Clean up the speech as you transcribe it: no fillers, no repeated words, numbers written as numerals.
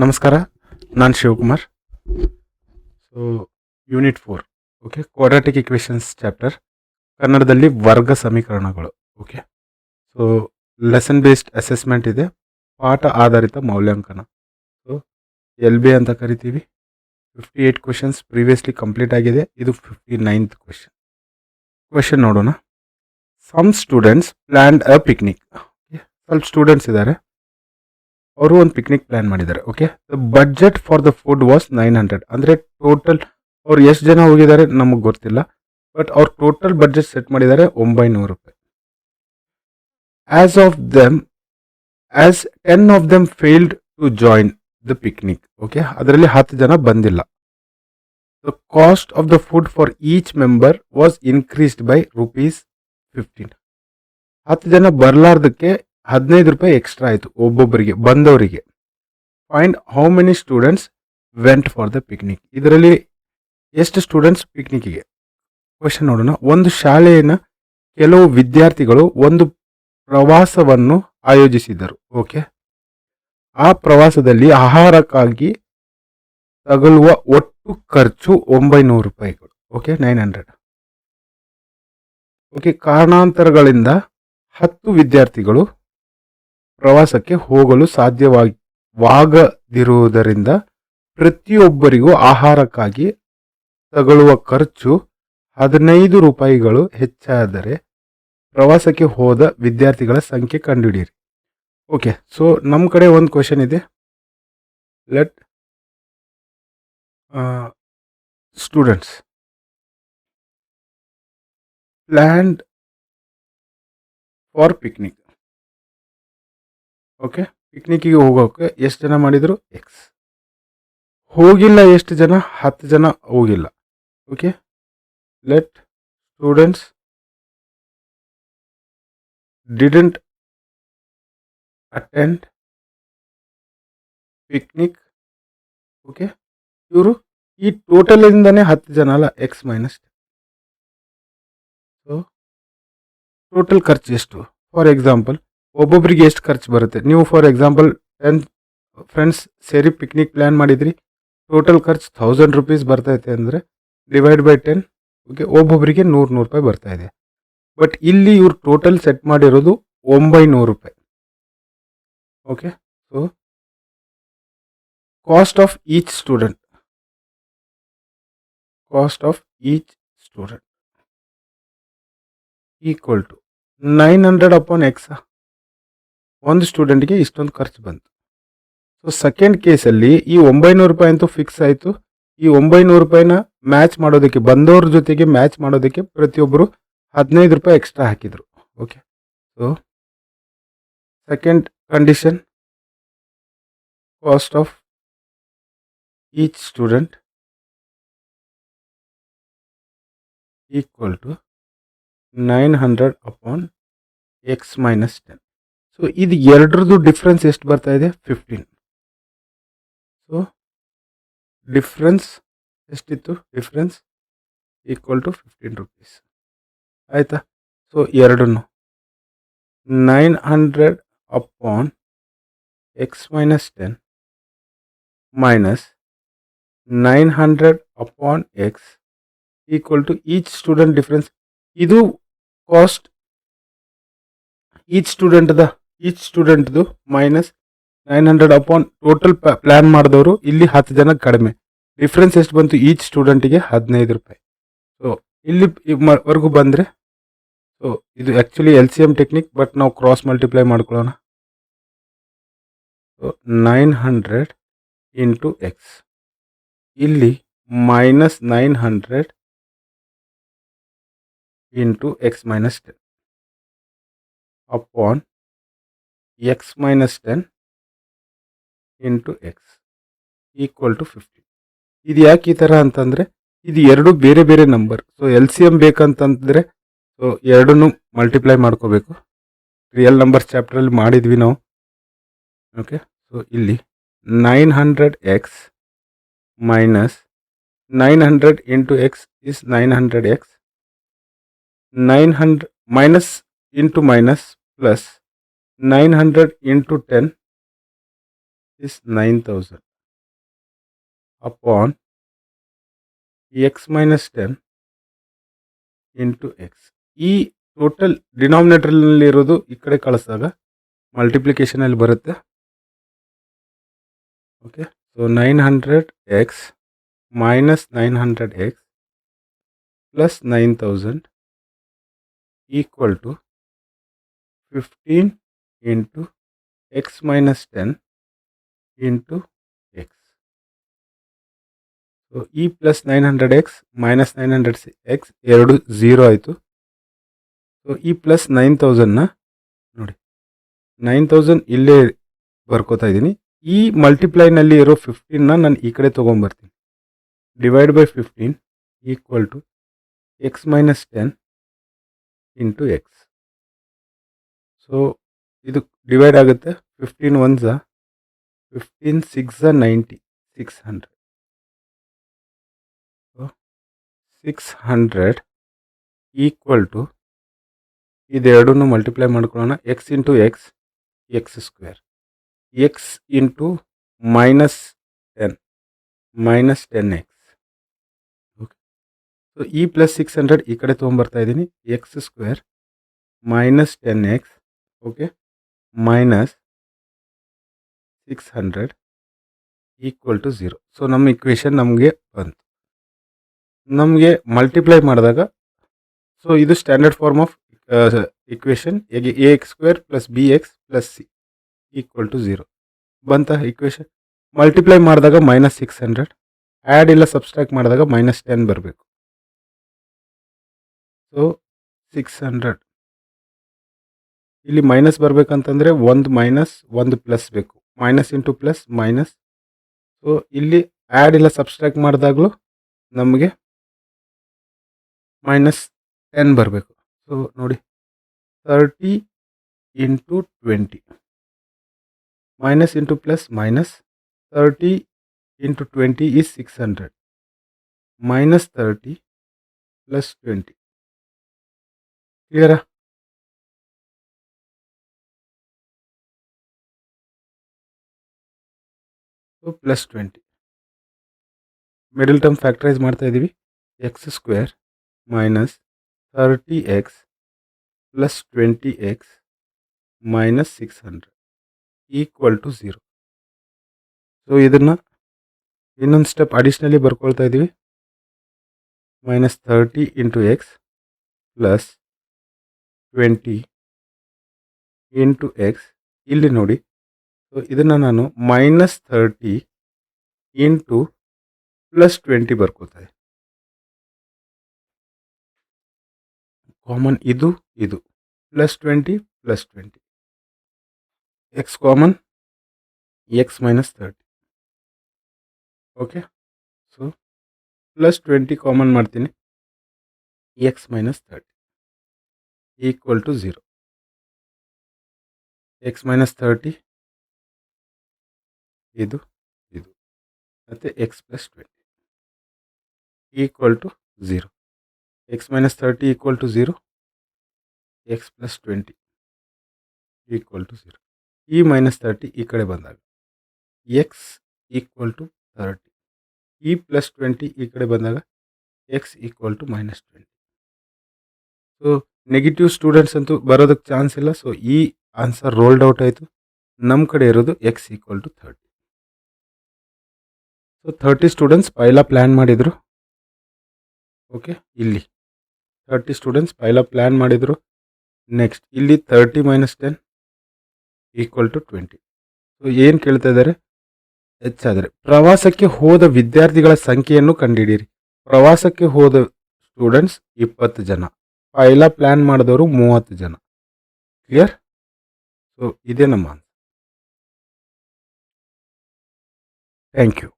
ನಮಸ್ಕಾರ, ನಾನು Shivakumar. So unit 4, okay, quadratic equations chapter, ಕನ್ನಡದಲ್ಲಿ ವರ್ಗ ಸಮೀಕರಣಗಳು. Okay, so lesson based assessment ಇದೆ, ಪಾಠ ಆಧಾರಿತ ಮೌಲ್ಯಾಂಕನ. ಸೊ LB ಅಂತ ಕರಿತೀವಿ. 58 ಕ್ವೆಶನ್ಸ್ ಪ್ರೀವಿಯಸ್ಲಿ ಕಂಪ್ಲೀಟ್ ಆಗಿದೆ. ಇದು 59th ಕ್ವೆಶನ್ ನೋಡೋಣ. ಸಮ್ ಸ್ಟೂಡೆಂಟ್ಸ್ ಪ್ಲ್ಯಾನ್ಡ್ ಅ ಪಿಕ್ನಿಕ್. ಸ್ವಲ್ಪ ಸ್ಟೂಡೆಂಟ್ಸ್ ಇದ್ದಾರೆ, ಅವರು ಒಂದು ಪಿಕ್ನಿಕ್ ಪ್ಲಾನ್ ಮಾಡಿದ್ದಾರೆ. Okay, the budget for the food was 900. ಅಂದರೆ ಟೋಟಲ್ ಅವ್ರು ಎಷ್ಟು ಜನ ಹೋಗಿದ್ದಾರೆ ನಮಗೆ ಗೊತ್ತಿಲ್ಲ, ಬಟ್ ಅವ್ರು ಟೋಟಲ್ ಬಡ್ಜೆಟ್ ಸೆಟ್ ಮಾಡಿದ್ದಾರೆ 900 ರೂಪಾಯಿ. As 10 of them failed to join the picnic. Okay, ಅದರಲ್ಲಿ 10 ಜನ ಬಂದಿಲ್ಲ. The cost of the food for each member was increased by ₹15. 10 ಜನ ಬರಲಾರ್ದಕ್ಕೆ 15 ರೂಪಾಯಿ ಎಕ್ಸ್ಟ್ರಾ ಆಯಿತು ಒಬ್ಬೊಬ್ಬರಿಗೆ, ಬಂದವರಿಗೆ. Find how many students went for the picnic. ಇದರಲ್ಲಿ ಎಷ್ಟು ಸ್ಟೂಡೆಂಟ್ಸ್ ಪಿಕ್ನಿಕ್ಗೆ. ಕ್ವೆಶನ್ ನೋಡೋಣ. ಒಂದು ಶಾಲೆಯ ಕೆಲವು ವಿದ್ಯಾರ್ಥಿಗಳು ಒಂದು ಪ್ರವಾಸವನ್ನು ಆಯೋಜಿಸಿದರು. ಓಕೆ, ಆ ಪ್ರವಾಸದಲ್ಲಿ ಆಹಾರಕ್ಕಾಗಿ ತಗಲುವ ಒಟ್ಟು ಖರ್ಚು 900 ರೂಪಾಯಿಗಳು. ಓಕೆ, 900. ಓಕೆ, ಕಾರಣಾಂತರಗಳಿಂದ 10 ವಿದ್ಯಾರ್ಥಿಗಳು ಪ್ರವಾಸಕ್ಕೆ ಹೋಗಲು ಸಾಧ್ಯವಾಗದಿರುವುದರಿಂದ ಪ್ರತಿಯೊಬ್ಬರಿಗೂ ಆಹಾರಕ್ಕಾಗಿ ತಗಲುವ ಖರ್ಚು 15 ರೂಪಾಯಿಗಳು ಹೆಚ್ಚಾದರೆ ಪ್ರವಾಸಕ್ಕೆ ಹೋದ ವಿದ್ಯಾರ್ಥಿಗಳ ಸಂಖ್ಯೆ ಕಂಡುಹಿಡಿಯಿರಿ. ಓಕೆ, ಸೊ ನಮ್ಮ ಕಡೆ ಒಂದು ಕ್ವೆಶನ್ ಇದೆ. Let students planned for picnic. Okay, ಪಿಕ್ನಿಕ್ಕಿಗೆ ಹೋಗೋಕೆ ಎಷ್ಟು ಜನ ಮಾಡಿದರು? ಎಕ್ಸ್. ಹೋಗಿಲ್ಲ ಎಷ್ಟು ಜನ? 10 ಜನ ಹೋಗಿಲ್ಲ. Okay, let students didn't attend picnic. Okay, ಇವರು ಈ ಟೋಟಲಿಂದನೇ 10 ಜನ ಅಲ್ಲ, ಎಕ್ಸ್ ಮೈನಸ್. ಸೊ ಟೋಟಲ್ ಖರ್ಚು ಎಷ್ಟು? ಫಾರ್ ಎಕ್ಸಾಂಪಲ್ ಒಬ್ಬೊಬ್ಬರಿಗೆ ಎಷ್ಟು ಖರ್ಚು ಬರುತ್ತೆ? ನೀವು ಫಾರ್ ಎಕ್ಸಾಂಪಲ್ 10 ಫ್ರೆಂಡ್ಸ್ ಸೇರಿ ಪಿಕ್ನಿಕ್ ಪ್ಲ್ಯಾನ್ ಮಾಡಿದ್ರಿ, ಟೋಟಲ್ ಖರ್ಚು 1000 ರೂಪೀಸ್ ಬರ್ತೈತೆ ಅಂದರೆ ಡಿವೈಡ್ ಬೈ 10. ಓಕೆ, ಒಬ್ಬೊಬ್ಬರಿಗೆ 100 ರೂಪಾಯಿ ಬರ್ತಾ ಇದೆ. ಬಟ್ ಇಲ್ಲಿ ಇವ್ರು ಟೋಟಲ್ ಸೆಟ್ ಮಾಡಿರೋದು 900 ರೂಪಾಯಿ. Okay, so cost of each student equal to 900 upon x. ಒಂದು ಸ್ಟೂಡೆಂಟ್ಗೆ ಇಷ್ಟೊಂದು ಖರ್ಚು ಬಂತು. ಸೊ ಸೆಕೆಂಡ್ ಕೇಸಲ್ಲಿ ಈ 900 ರೂಪಾಯಿ ಅಂತೂ ಫಿಕ್ಸ್ ಆಯಿತು. ಈ 900 ರೂಪಾಯಿನ ಮ್ಯಾಚ್ ಮಾಡೋದಕ್ಕೆ, ಬಂದವ್ರ ಜೊತೆಗೆ ಮ್ಯಾಚ್ ಮಾಡೋದಕ್ಕೆ ಪ್ರತಿಯೊಬ್ಬರು 15 ರೂಪಾಯಿ ಎಕ್ಸ್ಟ್ರಾ ಹಾಕಿದರು. Okay, so second condition, cost of each student equal to 900 upon x minus 10. So ಇದು ಎರಡರದ್ದು ಡಿಫ್ರೆನ್ಸ್ ಎಷ್ಟು ಬರ್ತಾ ಇದೆ? 15. ಸೊ ಡಿಫ್ರೆನ್ಸ್ ಎಷ್ಟಿತ್ತು? Difference equal to 15 rupees. ಆಯಿತಾ? ಸೊ ಎರಡನ್ನು 900 upon x minus 10 minus 900 upon x equal to each student difference. ಇದು cost each ಸ್ಟೂಡೆಂಟ್ದು ಮೈನಸ್ 900 ಅಪಾನ್ ಟೋಟಲ್ ಪ್ಲ್ಯಾನ್ ಮಾಡಿದವರು. ಇಲ್ಲಿ 10 ಜನ ಕಡಿಮೆ. ಡಿಫ್ರೆನ್ಸ್ ಎಷ್ಟು ಬಂತು? ಈಚ್ ಸ್ಟೂಡೆಂಟಿಗೆ 15 ರೂಪಾಯಿ. ಸೊ ಇಲ್ಲಿ ವರ್ಗು ಬಂದರೆ, ಸೊ ಇದು ಆ್ಯಕ್ಚುಲಿ LCM ಟೆಕ್ನಿಕ್, ಬಟ್ ನಾವು ಕ್ರಾಸ್ ಮಲ್ಟಿಪ್ಲೈ ಮಾಡ್ಕೊಳ್ಳೋಣ. ಸೊ 900 ಇಂಟು ಎಕ್ಸ್, ಇಲ್ಲಿ minus 900 into x minus 10 upon x minus 10 into x equal to 15. ಇದು ಯಾಕೆ ಈ ಥರ ಅಂತಂದರೆ, ಇದು ಎರಡು ಬೇರೆ ಬೇರೆ ನಂಬರ್. ಸೊ LCM ಬೇಕಂತಂದರೆ ಸೊ ಎರಡನ್ನೂ ಮಲ್ಟಿಪ್ಲೈ ಮಾಡ್ಕೋಬೇಕು. ರಿಯಲ್ ನಂಬರ್ಸ್ ಚಾಪ್ಟ್ರಲ್ಲಿ ಮಾಡಿದ್ವಿ ನಾವು. ಓಕೆ, ಸೊ ಇಲ್ಲಿ 900x minus 900 into X is 900x, 900 minus into minus plus 900 into 10 is 9000. Upon x minus 10 into X. ಈ ಟೋಟಲ್ ಡಿನಾಮಿನೇಟರ್ನಲ್ಲಿ ಇರೋದು ಈ ಕಡೆ ಕಳಿಸಿದಾಗ ಮಲ್ಟಿಪ್ಲಿಕೇಶನಲ್ಲಿ ಬರುತ್ತೆ. Okay, so 900x minus 900x plus 9000 equal to 15 into x minus 10 into x. So ಈ plus 900x minus 900x ಎರಡು 0 ಆಯಿತು. So ಈ plus 9000ನ ನೋಡಿ 9000 ಇಲ್ಲೇ ಬರ್ಕೋತಾ ಇದ್ದೀನಿ. ಈ ಮಲ್ಟಿಪ್ಲೈನಲ್ಲಿ ಇರೋ 15ನ ನಾನು ಈ ಕಡೆ ತೊಗೊಂಬರ್ತೀನಿ. Divide by 15 equal to x minus 10 into x. So ಇದು ಡಿವೈಡ್ ಆಗುತ್ತೆ. 15 1 15 6 90 600. ಸೊ 600 ಈಕ್ವಲ್ ಟು ಇದೆರಡನ್ನು ಮಲ್ಟಿಪ್ಲೈ ಮಾಡ್ಕೊಳ್ಳೋಣ. X into x x square, x into minus 10 minus 10x. Okay, so ಈ ಪ್ಲಸ್ 600 ಈ ಕಡೆ ತೊಗೊಂಬರ್ತಾ ಇದ್ದೀನಿ. X square minus 10x, okay, minus 600 equal to 0. So ನಮ್ಮ ಇಕ್ವೇಷನ್ ನಮಗೆ ಬಂತು. ನಮಗೆ ಮಲ್ಟಿಪ್ಲೈ ಮಾಡಿದಾಗ, ಸೊ ಇದು standard form of equation. A x square plus b x plus c equal to 0 ಬಂತ ಇಕ್ವೇಷನ್. ಮಲ್ಟಿಪ್ಲೈ ಮಾಡಿದಾಗ ಮೈನಸ್ 600, ಆ್ಯಡ್ ಇಲ್ಲ ಸಬ್ಸ್ಟ್ರಾಕ್ಟ್ ಮಾಡಿದಾಗ ಮೈನಸ್ 10 ಬರಬೇಕು. ಸೊ 600 ಇಲ್ಲಿ ಮೈನಸ್ ಬರಬೇಕಂತಂದರೆ ಒಂದು ಮೈನಸ್ ಒಂದು ಪ್ಲಸ್ ಬೇಕು. Minus into plus minus. So ಇಲ್ಲಿ ಆ್ಯಡ್ ಇಲ್ಲ ಸಬ್ಸ್ಟ್ರಾಕ್ಟ್ ಮಾಡಿದಾಗಲೂ ನಮಗೆ ಮೈನಸ್ 10 ಬರಬೇಕು. ಸೊ ನೋಡಿ 30 into 20 minus into plus minus 30 into 20 is 600 minus 30 plus 20. Clear? So plus 20. Middle term factorize ಮಾಡ್ತಾ ಇದೀವಿ. x square minus 30x plus 20x minus 600 equal to 0. So ಇದನ್ನು ಇನ್ನೊಂದು step additionally ಬರ್ಕೊಳ್ತಾ ಇದ್ದೀವಿ. Minus 30 into X plus 20 into x. ಇಲ್ಲಿ ನೋಡಿ, so ಇದನ್ನು ನಾನು minus 30 into plus 20 ಬರ್ಕೊಳ್ತಾ ಇದ್ದೀನಿ. ಕಾಮನ್ ಇದು ಇದು plus 20 plus 20. X common, x minus 30. Okay, so plus 20 common ಮಾಡ್ತೀನಿ. X minus 30 equal to 0. X minus 30 ಇದು ಇದು ಮತ್ತು x plus 20 equal to 0. X minus 30 equal to 0, x plus 20 equal to 0. ಈ minus 30 ಈ ಕಡೆ ಬಂದಾಗ ಎಕ್ಸ್ ಈಕ್ವಲ್ ಟು 30. ಈ plus 20 ಈ ಕಡೆ ಬಂದಾಗ x equal to minus 20. So negative students ಅಂತೂ ಬರೋದಕ್ಕೆ ಚಾನ್ಸ್ ಇಲ್ಲ. ಸೊ ಈ ಆನ್ಸರ್ ರೋಲ್ಡ್ ಔಟ್ ಆಯಿತು. ನಮ್ಮ ಕಡೆ ಇರೋದು x equal to 30. So 30 students ಪೈಲ ಪ್ಲ್ಯಾನ್ ಮಾಡಿದರು. ಓಕೆ, ಇಲ್ಲಿ 30 ಸ್ಟೂಡೆಂಟ್ಸ್ ಪೈಲ ಪ್ಲ್ಯಾನ್ ಮಾಡಿದರು. ನೆಕ್ಸ್ಟ್ ಇಲ್ಲಿ 30 ಮೈನಸ್ 10 ಈಕ್ವಲ್ ಟು 20. ಸೊ ಏನು ಕೇಳ್ತಾ ಇದ್ದಾರೆ, ಹೆಚ್ಚಾದರೆ ಪ್ರವಾಸಕ್ಕೆ ಹೋದ ವಿದ್ಯಾರ್ಥಿಗಳ ಸಂಖ್ಯೆಯನ್ನು ಕಂಡುಹಿಡಿಯಿರಿ. ಪ್ರವಾಸಕ್ಕೆ ಹೋದ ಸ್ಟೂಡೆಂಟ್ಸ್ 20 ಜನ, ಪೈಲ ಪ್ಲ್ಯಾನ್ ಮಾಡಿದವರು 30 ಜನ. ಕ್ಲಿಯರ್? ಸೊ ಇದೇ ನಮ್ಮ ಆನ್ಸರ್. Thank you.